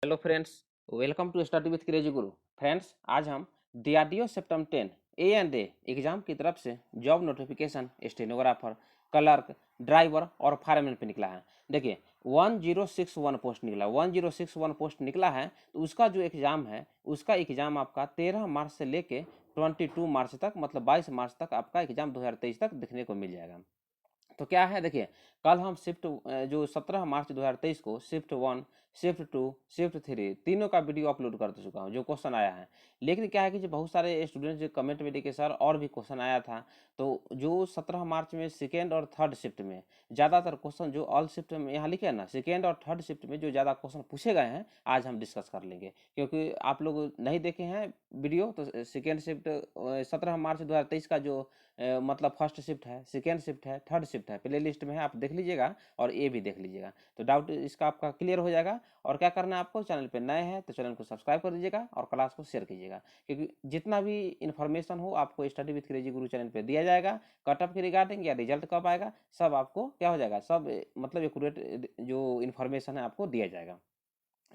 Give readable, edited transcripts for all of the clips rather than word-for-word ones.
Hello friends, welcome to study with crazy Guru. Friends, आज हम DRDO September 10 A&A exam की तरफ से job notification stenographer, clerk, driver और फायरमैन पे निकला है। देखिए 1061 पोस्ट निकला, 1061 पोस्ट निकला है। तो उसका जो एग्ज़ाम है, उसका एग्ज़ाम आपका 13 मार्च से लेके 22 मार्च तक, मतलब 22 मार्च तक आपका एग्ज़ाम 2023 तक देखने को मिल जाएगा। तो क्या है, देखिए कल हम जो 17 मार्च 2023 को शिफ्ट 1, शिफ्ट 2, शिफ्ट 3 तीनों का वीडियो अपलोड कर चुका हूँ जो क्वेश्चन आया है। लेकिन क्या है कि जो बहुत सारे स्टूडेंट्स जो कमेंट में लिखे सर और भी क्वेश्चन आया था, तो जो 17 मार्च में सेकेंड और थर्ड शिफ्ट में ज़्यादातर क्वेश्चन जो ऑल शिफ्ट में यहाँ लिखे हैं ना, सेकेंड और थर्ड शिफ्ट में जो ज़्यादा क्वेश्चन पूछे गए हैं आज हम डिस्कस कर लेंगे। क्योंकि आप लोग नहीं देखे हैं वीडियो, तो सेकेंड शिफ्ट 17 मार्च 2023 का जो मतलब फर्स्ट शिफ्ट है, सेकेंड शिफ्ट है, थर्ड शिफ्ट है, प्ले लिस्ट में है, आप देख लीजिएगा और ये भी देख लीजिएगा। तो डाउट इसका आपका क्लियर हो जाएगा। और क्या करना है आपको, चैनल पे नए हैं तो चैनल को सब्सक्राइब कर दीजिएगा और क्लास को शेयर कीजिएगा, क्योंकि जितना भी इन्फॉर्मेशन हो आपको study with crazy Guru channel पे दिया जाएगा। कट ऑफ के रिगार्डिंग या रिजल्ट कब आएगा, सब आपको क्या हो जाएगा, सब मतलब एक्यूरेट जो इन्फॉर्मेशन है आपको दिया जाएगा।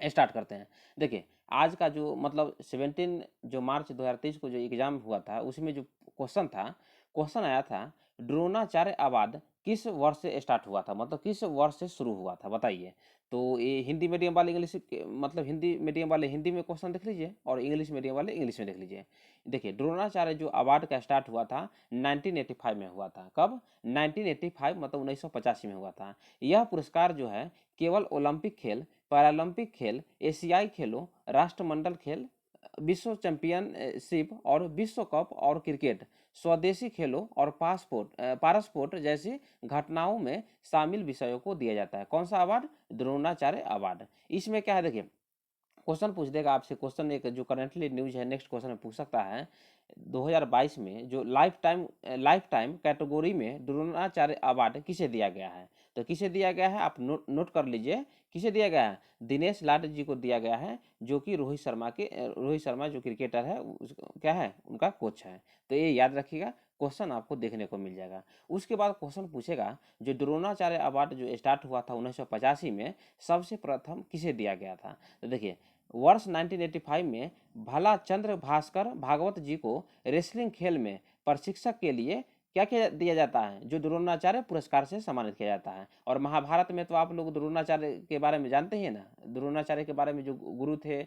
स्टार्ट करते हैं। देखिए आज का जो मतलब 17 जो मार्च 2023 को जो एग्जाम हुआ था, उसमें जो क्वेश्चन था, क्वेश्चन आया था द्रोणाचार्य अवार्ड किस वर्ष से स्टार्ट हुआ था, मतलब किस वर्ष से शुरू हुआ था बताइए। तो ये हिंदी मीडियम वाले इंग्लिश मतलब हिंदी मीडियम वाले हिंदी में क्वेश्चन देख लीजिए और इंग्लिश मीडियम वाले इंग्लिश में देख लीजिए। देखिए द्रोणाचार्य जो अवार्ड का स्टार्ट हुआ था 1985 में हुआ था। कब? 1985 मतलब 1985 में हुआ था। यह पुरस्कार जो है केवल ओलंपिक खेल, पैरालंपिक खेल, एशियाई खेलों, राष्ट्रमंडल खेल, विश्व चैंपियनशिप और विश्व कप और क्रिकेट, स्वदेशी खेलों और पारस्पोर्ट जैसी घटनाओं में शामिल विषयों को दिया जाता है। कौन सा अवार्ड? द्रोणाचार्य अवार्ड। इसमें क्या है, देखिए क्वेश्चन पूछ देगा आपसे। क्वेश्चन एक जो करंटली न्यूज है, नेक्स्ट क्वेश्चन में पूछ सकता है 2022 में जो लाइफ टाइम कैटेगरी में द्रोणाचार्य अवार्ड किसे दिया गया है। तो किसे दिया गया है आप नोट कर लीजिए। किसे दिया गया है? दिनेश लाड जी को दिया गया है, जो कि रोहित शर्मा जो क्रिकेटर है क्या है, उनका कोच है। तो ये याद रखिएगा, क्वेश्चन आपको देखने को मिल जाएगा। उसके बाद क्वेश्चन पूछेगा जो द्रोणाचार्य अवार्ड जो स्टार्ट हुआ था 1985 में, सबसे प्रथम किसे दिया गया था। तो देखिए वर्ष 1985 में भला चंद्र भास्कर भागवत जी को रेसलिंग खेल में प्रशिक्षक के लिए क्या किया दिया जाता है, जो द्रोणाचार्य पुरस्कार से सम्मानित किया जाता है। और महाभारत में तो आप लोग द्रोणाचार्य के बारे में जानते ही हैं ना, द्रोणाचार्य के बारे में जो गुरु थे।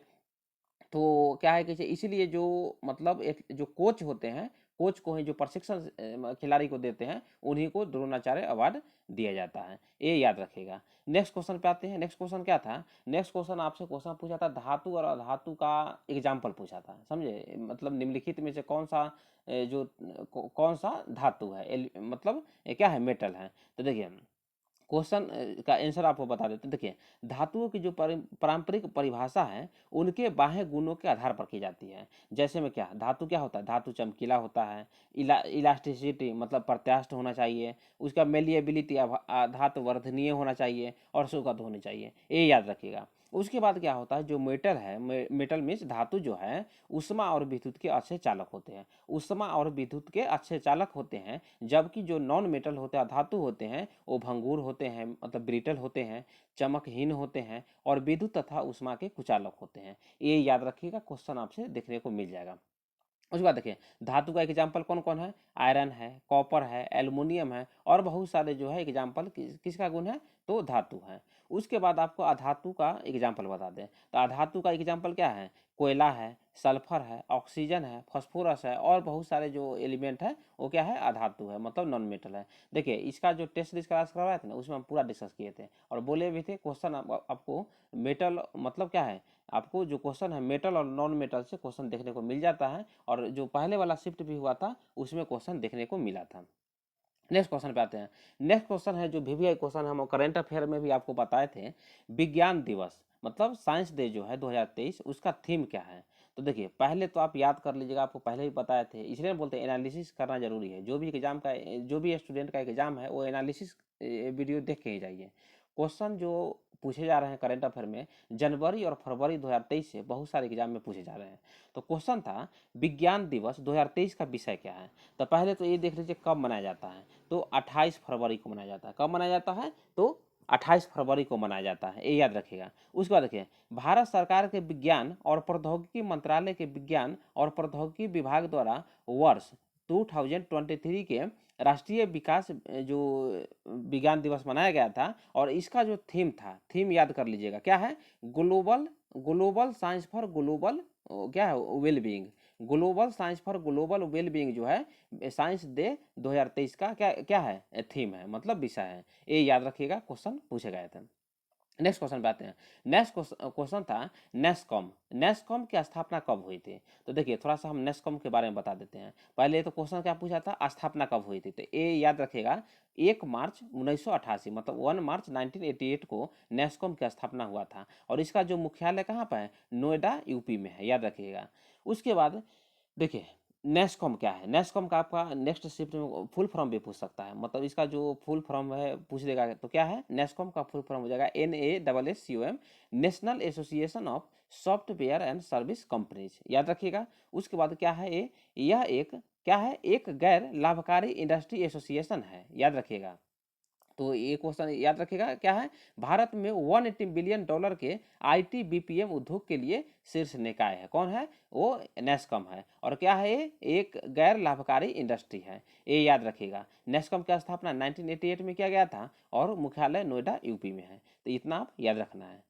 तो क्या है कि इसीलिए जो मतलब एक जो कोच होते हैं, कोच को ही जो प्रशिक्षण खिलाड़ी को देते हैं, उन्हीं को द्रोणाचार्य अवार्ड दिया जाता है। ये याद रखिएगा। नेक्स्ट क्वेश्चन पे आते हैं। नेक्स्ट क्वेश्चन क्या था? नेक्स्ट क्वेश्चन आपसे क्वेश्चन पूछा था धातु और अधातु का एग्जाम्पल पूछा था, समझे। मतलब निम्नलिखित में से कौन सा कौन सा धातु है, मतलब क्या है, मेटल है। तो देखिए क्वेश्चन का आंसर आपको बता देते हैं। देखिए धातुओं की जो पारंपरिक परिभाषा है, उनके बाह्य गुणों के आधार पर की जाती है। जैसे में क्या धातु क्या होता है, धातु चमकीला होता है, इलास्टिसिटी मतलब प्रत्यास्थ होना चाहिए, उसका मेलिएबिलिटी धातु वर्धनीय होना चाहिए और सुगंध होनी चाहिए। ये याद रखिएगा। उसके बाद क्या होता है, जो मेटल है, मेटल मीन्स धातु जो है, उष्मा और विद्युत के अच्छे चालक होते हैं। उष्मा और विद्युत के अच्छे चालक होते हैं, जबकि जो नॉन मेटल होते हैं, धातु होते हैं, वो भंगुर होते हैं, मतलब ब्रिटल होते हैं, चमकहीन होते हैं और विद्युत तथा उष्मा के कुचालक होते हैं। ये याद रखिएगा, क्वेश्चन आपसे देखने को मिल जाएगा। उसके बाद देखिए धातु का एग्जाम्पल कौन कौन है, आयरन है, कॉपर है, एल्युमिनियम है और बहुत सारे जो है एग्जाम्पल किसका गुण है, तो धातु है। उसके बाद आपको अधातु का एग्जाम्पल बता दें। तो अधातु का एग्जाम्पल क्या है, कोयला है, सल्फर है, ऑक्सीजन है, फॉस्फोरस है और बहुत सारे जो एलिमेंट है वो क्या है, अधातु है, मतलब नॉन मेटल है। देखिए इसका जो टेस्ट क्लास करवाया था ना, उसमें हम पूरा डिस्कस किए थे और बोले भी थे क्वेश्चन आपको मेटल मतलब क्या है, आपको जो क्वेश्चन है मेटल और नॉन मेटल से क्वेश्चन देखने को मिल जाता है। और जो पहले वाला शिफ्ट भी हुआ था उसमें क्वेश्चन देखने को मिला था। नेक्स्ट क्वेश्चन पे आते हैं। नेक्स्ट क्वेश्चन है जो वीवीआई क्वेश्चन हम करेंट अफेयर में भी आपको बताए थे। विज्ञान दिवस मतलब साइंस डे जो है 2023, उसका थीम क्या है। तो देखिए पहले तो आप याद कर लीजिएगा, आपको पहले ही बताए थे, इसलिए बोलते हैं एनालिसिस करना जरूरी है। जो भी एग्जाम का जो भी स्टूडेंट का एग्जाम है वो एनालिसिस वीडियो देख के ही जाइए। क्वेश्चन जो पूछे जा रहे हैं करेंट अफेयर में जनवरी और फरवरी 2023 से बहुत सारे एग्जाम में पूछे जा रहे हैं। तो क्वेश्चन था विज्ञान दिवस 2023 का विषय क्या है। तो पहले तो ये देख लीजिए कब मनाया जाता है, तो 28 फरवरी को मनाया जाता है। कब मनाया जाता है, तो 28 फरवरी को मनाया जाता है, ये याद रखिएगा। उसके बाद देखिए, भारत सरकार के विज्ञान और प्रौद्योगिकी मंत्रालय के विज्ञान और प्रौद्योगिकी विभाग द्वारा वर्ष 2023 के राष्ट्रीय विकास जो विज्ञान दिवस मनाया गया था, और इसका जो थीम था, थीम याद कर लीजिएगा, क्या है? Global global science for global क्या है? Well being. Global science for global well being जो है साइंस डे 2023 का क्या क्या है? थीम है, मतलब विषय है। ये याद रखिएगा, क्वेश्चन पूछे गए थे। नेक्स्ट क्वेश्चन पे आते हैं। नेक्स्ट क्वेश्चन था नेस्कॉम। नेस्कॉम की स्थापना कब हुई थी? तो देखिए, थोड़ा सा हम नेस्कॉम के बारे में बता देते हैं। पहले तो क्वेश्चन क्या पूछा था? स्थापना कब हुई थी? तो ये याद रखिएगा, 1 मार्च 1988, मतलब 1 मार्च 1988 को नेस्कॉम की स्थापना हुआ था। और इसका जो मुख्यालय कहाँ पर है? नोएडा, यूपी में है, याद रखिएगा। उसके बाद देखिए, नेस्कॉम क्या है? नेस्कॉम का आपका नेक्स्ट शिफ्ट में फुल फॉर्म भी पूछ सकता है, मतलब इसका जो फुल फॉर्म है पूछ देगा, तो क्या है? नेस्कॉम का फुल फॉर्म हो जाएगा NASSCOM, national association of software and service companies, याद रखिएगा। उसके बाद क्या है ये? यह एक क्या है? एक गैर लाभकारी इंडस्ट्री एसोसिएशन है, याद रखिएगा। तो ये क्वेश्चन याद रखिएगा, क्या है? भारत में $180 बिलियन के IT BPM उद्योग के लिए शीर्ष निकाय है। कौन है? वो नेस्कॉम है। और क्या है ये? एक गैर लाभकारी इंडस्ट्री है, ये याद रखिएगा। नेस्कॉम की स्थापना 1988 में किया गया था और मुख्यालय नोएडा, यूपी में है। तो इतना आप याद रखना है।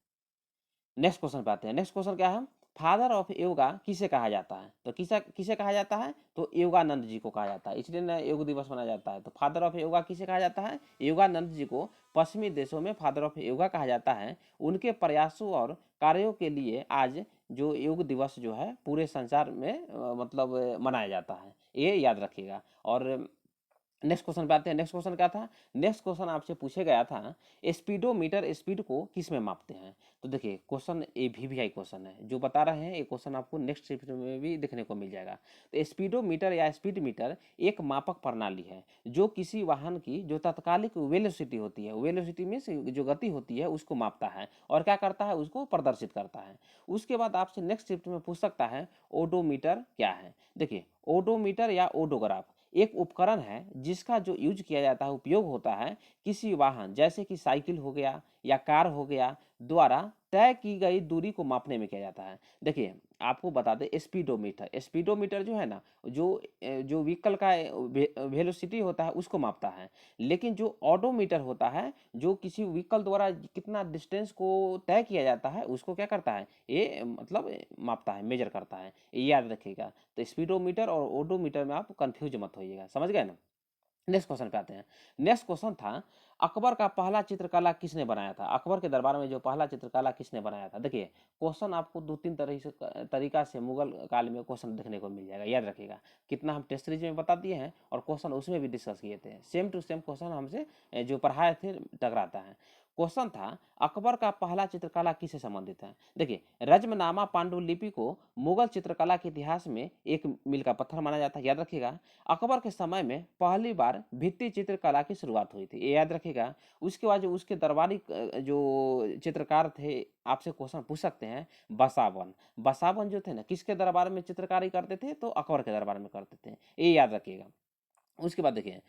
नेक्स्ट क्वेश्चन पे आते हैं। नेक्स्ट क्वेश्चन क्या है? फादर ऑफ योगा किसे कहा जाता है? तो किसे किसे कहा जाता है? तो योगानंद जी को कहा जाता है, इसलिए ना योग दिवस मनाया जाता है। तो फादर ऑफ योगा किसे कहा जाता है? योगानंद जी को पश्चिमी देशों में फादर ऑफ योगा कहा जाता है। उनके प्रयासों और कार्यों के लिए आज जो योग दिवस जो है पूरे संसार में मतलब मनाया जाता है, ये याद रखिएगा। और नेक्स्ट क्वेश्चन पे आते हैं। नेक्स्ट क्वेश्चन क्या था? नेक्स्ट क्वेश्चन आपसे पूछे गया था, स्पीडोमीटर स्पीड को किस में मापते हैं? तो देखिए, क्वेश्चन ये VVI क्वेश्चन है जो बता रहे हैं, ये क्वेश्चन आपको नेक्स्ट शिफ्ट में भी देखने को मिल जाएगा। तो स्पीडोमीटर या स्पीड मीटर एक मापक प्रणाली है जो किसी वाहन की जो तात्कालिक वेलोसिटी होती है, वेलोसिटी में जो गति होती है उसको मापता है और क्या करता है? उसको प्रदर्शित करता है। उसके बाद आपसे नेक्स्ट शिफ्ट में पूछ सकता है ओडोमीटर क्या है? देखिए, ओडोमीटर या ओडोग्राफ एक उपकरण है जिसका जो यूज किया जाता है, उपयोग होता है किसी वाहन जैसे कि साइकिल हो गया या कार हो गया द्वारा तय की गई दूरी को मापने में किया जाता है। देखिए, आपको बता दें, स्पीडोमीटर स्पीडोमीटर जो है ना, जो व्हीकल का वेलोसिटी होता है उसको मापता है। लेकिन जो ऑडोमीटर होता है, जो किसी व्हीकल द्वारा कितना डिस्टेंस को तय किया जाता है उसको क्या करता है? ये मतलब मापता है, मेजर करता है, ये याद रखिएगा। तो स्पीडोमीटर और ओडोमीटर में आप कंफ्यूज मत होइएगा, समझ गए ना? नेक्स्ट क्वेश्चन पे आते हैं। नेक्स्ट क्वेश्चन था, अकबर का पहला चित्रकला किसने बनाया था? अकबर के दरबार में जो पहला चित्रकला किसने बनाया था? देखिए, क्वेश्चन आपको 2-3 तरीका से मुगल काल में क्वेश्चन देखने को मिल जाएगा, याद रखिएगा। कितना हम टेस्ट सीरीज में बता दिए हैं और क्वेश्चन उसमें भी डिस्कस किए थे, सेम टू सेम क्वेश्चन हमसे जो पढ़ाए थे टकराता है। क्वेश्चन था, अकबर का पहला चित्रकला किससे संबंधित है? देखिए, रज्मनामा पांडुलिपि को मुगल चित्रकला के इतिहास में एक मील का पत्थर माना जाता है, याद रखिएगा। अकबर के समय में पहली बार भित्ति चित्रकला की शुरुआत हुई थी, ये याद रखिएगा। उसके बाद जो उसके दरबारी जो चित्रकार थे, आपसे क्वेश्चन पूछ सकते हैं, बसावन। बसावन जो थे ना, किसके दरबार में चित्रकारी करते थे? तो अकबर के दरबार में करते थे, ये याद रखिएगा। उसके बाद देखिए,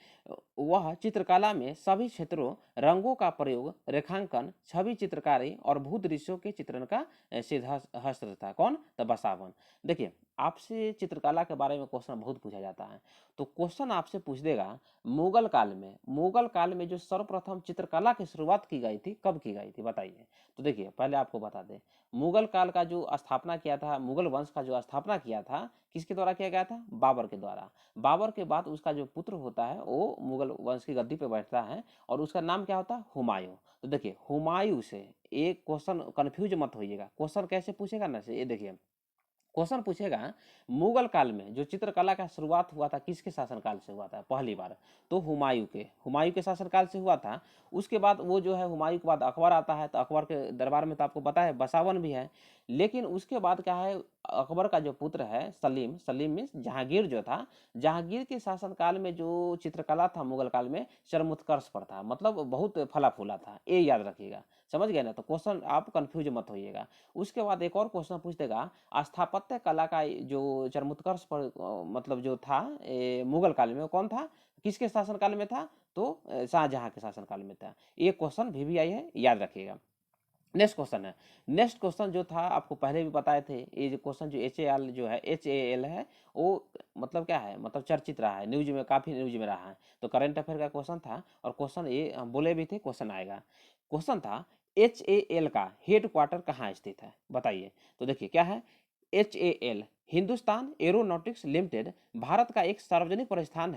वह चित्रकला में सभी क्षेत्रों, रंगों का प्रयोग, रेखांकन, छवि चित्रकारी और भूदृश्यों के चित्रण का सीधा हस्त्र था। कौन? तो बसावन। देखिए, आपसे चित्रकला के बारे में क्वेश्चन बहुत पूछा जाता है, तो क्वेश्चन आपसे पूछ देगा, मुगल काल में जो सर्वप्रथम चित्रकला की शुरुआत की गई थी, कब की गई थी बताइए? तो देखिए, पहले आपको बता दें, मुगल काल का जो स्थापना किया था, मुगल वंश का जो स्थापना किया था, किसके द्वारा किया गया था? बाबर के द्वारा। बाबर के बाद उसका जो पुत्र होता है वो मुगल वंश की गद्दी पे बैठता है और उसका नाम क्या होता है? हुमायूं। तो देखिए, हुमायूं से एक क्वेश्चन, कंफ्यूज मत होइएगा, क्वेश्चन कैसे पूछेगा ना, से ये देखिए, क्वेश्चन पूछेगा, मुगल काल में जो चित्रकला का शुरुआत हुआ था किसके शासनकाल से हुआ था पहली बार? तो हुमायूं के शासनकाल से हुआ था। उसके बाद वो जो है, हुमायूं के बाद अकबर आता है, तो अकबर के दरबार में तो आपको पता है बसावन भी है। लेकिन उसके बाद क्या है, अकबर का जो पुत्र है सलीम, सलीम मीन्स जहांगीर जो था, जहांगीर के शासनकाल में जो चित्रकला था मुगल काल में चरमोत्कर्ष पर था, मतलब बहुत फला फूला था, ये याद रखिएगा, समझ गए ना? तो क्वेश्चन आप कंफ्यूज मत होइएगा। उसके बाद एक और क्वेश्चन पूछ देगा, स्थापत्य कला का जो चरमोत्कर्ष पर मतलब जो था मुगल काल में, वो कौन था? किसके शासन काल में था? तो शाहजहां के शासनकाल में था। ये क्वेश्चन VVI है, याद रखिएगा। नेक्स्ट क्वेश्चन है, नेक्स्ट क्वेश्चन जो था आपको पहले भी बताए थे, ये जो क्वेश्चन जो HAL जो है, HAL है, वो मतलब क्या है, मतलब चर्चित रहा है, न्यूज में, काफी न्यूज में रहा है। तो करंट अफेयर का क्वेश्चन था, और क्वेश्चन ये हम बोले भी थे क्वेश्चन आएगा। क्वेश्चन था HAL का हेड क्वार्टर कहाँ स्थित है, बताइए। तो देखिए क्या है, HAL Hindustan aeronautics limited Bharat का एक सार्वजनिक प्रतिष्ठान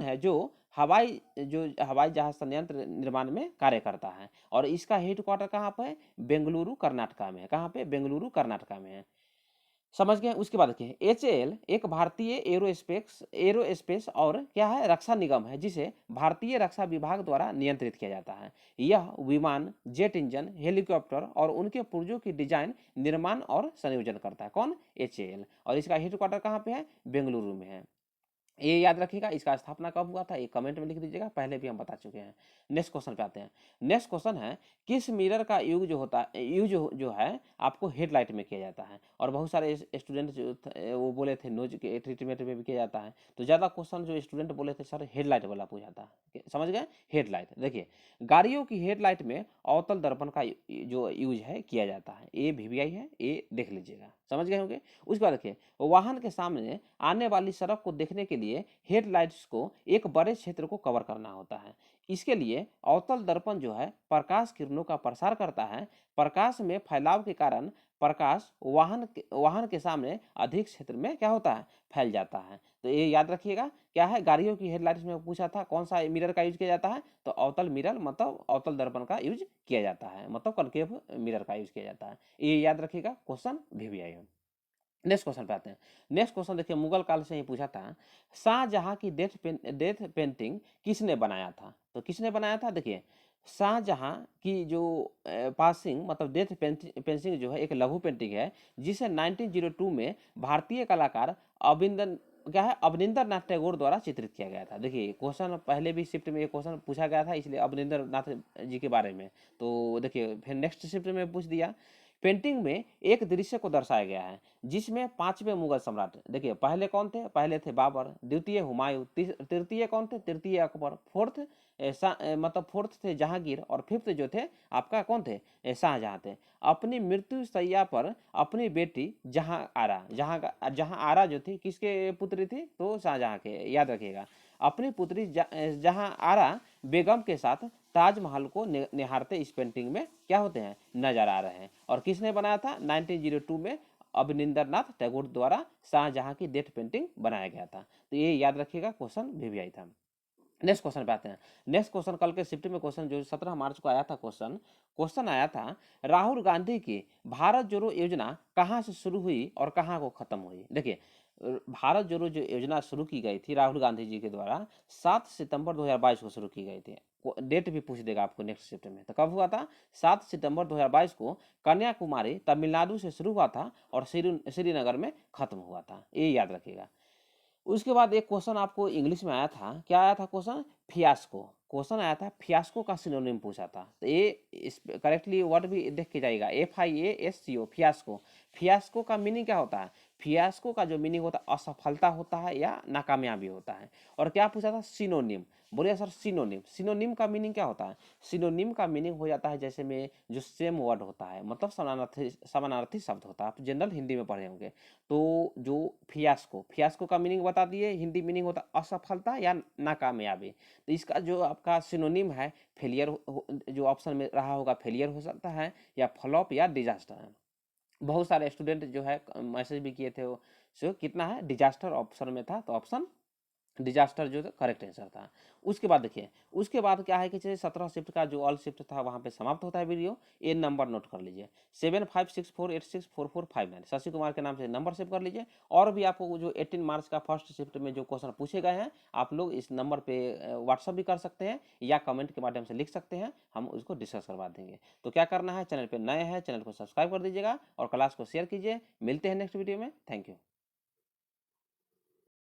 है जो हवाई जहाज संयंत्र निर्माण में कार्य करता है, और इसका हेड क्वार्टर कहाँ पे है, बेंगलुरु कर्नाटका में है। कहाँ पे, बेंगलुरु कर्नाटका में है, समझ गए। उसके बाद देखिए HAL एक भारतीय एरोस्पेस और क्या है, रक्षा निगम है, जिसे भारतीय रक्षा विभाग द्वारा नियंत्रित किया जाता है। यह विमान, जेट इंजन, हेलीकॉप्टर और उनके पुर्जों की डिजाइन, निर्माण और संयोजन करता है। कौन, HAL, और इसका हेडक्वार्टर कहाँ पे है, बेंगलुरु में है। ये याद रखिएगा। इसका स्थापना कब हुआ था, ये कमेंट में लिख दीजिएगा, पहले भी हम बता चुके हैं। नेक्स्ट क्वेश्चन पे आते हैं। नेक्स्ट क्वेश्चन है, किस मिरर का यूज होता है, जो है आपको हेडलाइट में किया जाता है। और बहुत सारे स्टूडेंट जो वो बोले थे नोज के ट्रीटमेंट में भी किया जाता है। तो ज़्यादा क्वेश्चन जो स्टूडेंट बोले थे सर हेडलाइट वाला पूछा था, समझ गए। हेडलाइट देखिए, गाड़ियों की हेडलाइट में अवतल दर्पण का जो यूज है किया जाता है। ये VVI है, ये देख लीजिएगा, समझ गए होंगे। उसके बाद देखिए, वाहन के सामने आने वाली सड़क को देखने के लिए हेडलाइट्स को एक बड़े क्षेत्र को कवर करना होता है। इसके लिए अवतल दर्पण जो है प्रकाश किरणों का प्रसार करता है। प्रकाश में फैलाव के कारण प्रकाश वाहन के सामने अधिक क्षेत्र में क्या होता है, फैल जाता है। तो ये याद रखिएगा। क्या है, गाड़ियों की हेडलाइट्स में पूछा था कौन सा मिरर का यूज किया जाता है, तो अवतल मिरर मतलब अवतल दर्पण का यूज किया जाता है, मतलब कनकेव मिरर का यूज किया जाता है। ये याद रखिएगा, क्वेश्चन VVI है। नेक्स्ट क्वेश्चन पे आते हैं। नेक्स्ट क्वेश्चन देखिए, मुगल काल से ही पूछा था, शाहजहां की डेथ पेंटिंग किसने बनाया था। तो किसने बनाया था, देखिए शाहजहां की जो पासिंग मतलब डेथ पेंटिंग जो है एक लघु पेंटिंग है, जिसे 1902 में भारतीय कलाकार अविंदन क्या है, अवनिंदर नाथ टैगोर द्वारा चित्रित किया गया था। देखिए क्वेश्चन पहले भी शिफ्ट में ये क्वेश्चन पूछा गया था, इसलिए अवनिंदर नाथ जी के बारे में। तो देखिए फिर नेक्स्ट शिफ्ट में पूछ दिया। पेंटिंग में एक दृश्य को दर्शाया गया है जिसमें पांचवें मुगल सम्राट, देखिए पहले कौन थे, पहले थे बाबर, द्वितीय हुमायूं, तृतीय कौन थे, तृतीय अकबर, फोर्थ मतलब फोर्थ थे जहांगीर, और फिफ्थ जो थे आपका कौन थे, शाहजहां थे। अपनी मृत्यु शैया पर अपनी बेटी जहां आरा जो थी किसके पुत्री थी, तो शाहजहां के, याद रखिएगा। अपनी पुत्री जहां आरा बेगम के साथ ताजमहल को निहारते इस पेंटिंग में क्या होते हैं, नजर आ रहे हैं। और किसने बनाया था, 1902 में अवनिंदरनाथ टैगोर द्वारा शाहजहां की डेथ पेंटिंग बनाया गया था। तो ये याद रखिएगा, क्वेश्चन VVI था। नेक्स्ट क्वेश्चन पे आते हैं। नेक्स्ट क्वेश्चन कल के शिफ्ट में क्वेश्चन जो 17 मार्च को आया था, क्वेश्चन आया था, राहुल गांधी की भारत जोड़ो योजना कहाँ से शुरू हुई और कहाँ को खत्म हुई। देखिए भारत जोड़ो जो योजना शुरू की गई थी राहुल गांधी जी के द्वारा 7 सितंबर 2022 को शुरू की गई थी। डेट भी पूछ देगा आपको नेक्स्ट शिफ्ट में। तो कब हुआ था, 7 सितंबर 2022 को कन्याकुमारी तमिलनाडु से शुरू हुआ था और श्रीनगर में खत्म हुआ था, ये याद रखिएगा। उसके बाद एक क्वेश्चन आपको इंग्लिश में आया था, क्या आया था क्वेश्चन, फियास्को। क्वेश्चन आया था फियास्को का सिनोनिम पूछा था। तो ये करेक्टली वर्ड भी देख के जाइएगा, FIASCO, फियास्को। फियास्को का मीनिंग क्या होता है, फियास्को का जो मीनिंग होता है असफलता होता है या नाकामयाबी होता है। और क्या पूछा था, सिनोनिम। बोलिए सर सिनोनिम, सिनोनिम का मीनिंग क्या होता है, सिनोनिम का मीनिंग हो जाता है जैसे में जो सेम वर्ड होता है, मतलब समानार्थी शब्द होता है, आप जनरल हिंदी में पढ़े होंगे। तो जो फियास्को का मीनिंग बता दिए, हिंदी मीनिंग होता है असफलता या नाकामयाबी। तो इसका जो आपका सिनोनिम है फेलियर, जो ऑप्शन में रहा होगा फेलियर हो सकता है, या फ्लॉप या डिजास्टर है। बहुत सारे स्टूडेंट जो है मैसेज भी किए थे वो, सो कितना है, डिजास्टर ऑप्शन में था, तो ऑप्शन डिजास्टर जो करेक्ट आंसर था। उसके बाद देखिए, उसके बाद क्या है कि जैसे 17 शिफ्ट का जो ऑल शिफ्ट था वहां पे समाप्त होता है वीडियो। ये नंबर नोट कर लीजिए, 7564864459, शशि कुमार के नाम से नंबर सेव कर लीजिए। और भी आपको जो 18 मार्च का फर्स्ट शिफ्ट में जो क्वेश्चन पूछे गए हैं, आप लोग इस नंबर पे व्हाट्सअप भी कर सकते हैं या कमेंट के माध्यम से लिख सकते हैं, हम उसको डिस्कस करवा देंगे। तो क्या करना है, चैनल पर नए हैं चैनल को सब्सक्राइब कर दीजिएगा और क्लास को शेयर कीजिए। मिलते हैं नेक्स्ट वीडियो में, थैंक यू।